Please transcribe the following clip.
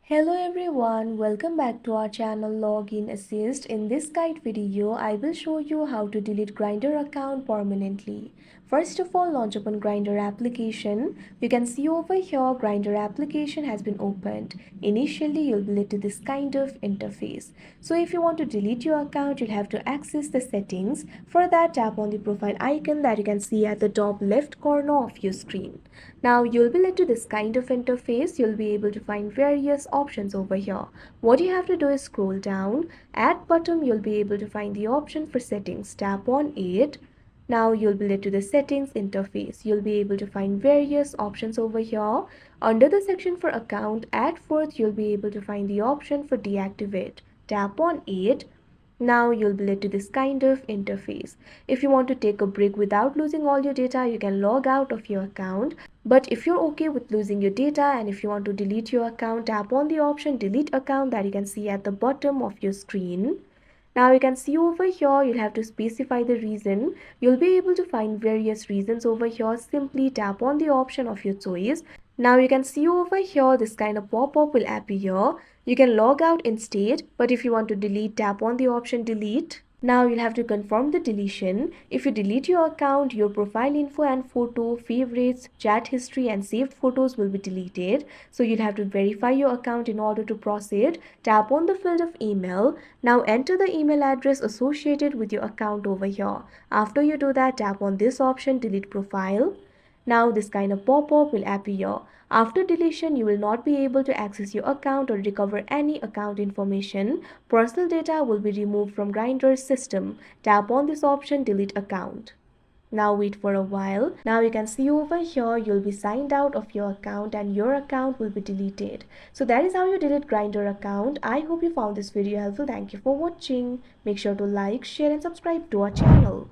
Hello everyone, welcome back to our channel Login Assist. In this guide video, I will show you how to delete Grindr account permanently. First of all, launch open Grindr application. You can see over here Grindr application has been opened. Initially, you'll be led to this kind of interface. So if you want to delete your account, you'll have to access the settings. For that, tap on the profile icon that you can see at the top left corner of your screen. Now you'll be led to this kind of interface. You'll be able to find various options over here. What you have to do is scroll down. At bottom you'll be able to find the option for settings. Tap on it. Now you'll be led to the settings interface. You'll be able to find various options over here. Under the section for account, at fourth you'll be able to find the option for deactivate. Tap on it. Now you'll be led to this kind of interface. If you want to take a break without losing all your data, you can log out of your account. But if you're okay with losing your data and if you want to delete your account, tap on the option delete account that you can see at the bottom of your screen. Now you can see over here, you'll have to specify the reason. You'll be able to find various reasons over here. Simply tap on the option of your choice. Now you can see over here, this kind of pop-up will appear. You can log out instead, but if you want to delete, tap on the option delete. Now you'll have to confirm the deletion. If you delete your account, your profile info and photo, favorites, chat history and saved photos will be deleted. So you'll have to verify your account in order to proceed. Tap on the field of email. Now enter the email address associated with your account over here. After you do that, tap on this option delete profile. Now this kind of pop-up will appear. After deletion, you will not be able to access your account or recover any account information. Personal data will be removed from Grindr's system. Tap on this option delete account. Now wait for a while. Now you can see over here you'll be signed out of your account and your account will be deleted. So that is how you delete Grindr account. I hope you found this video helpful. Thank you for watching. Make sure to like, share and subscribe to our channel.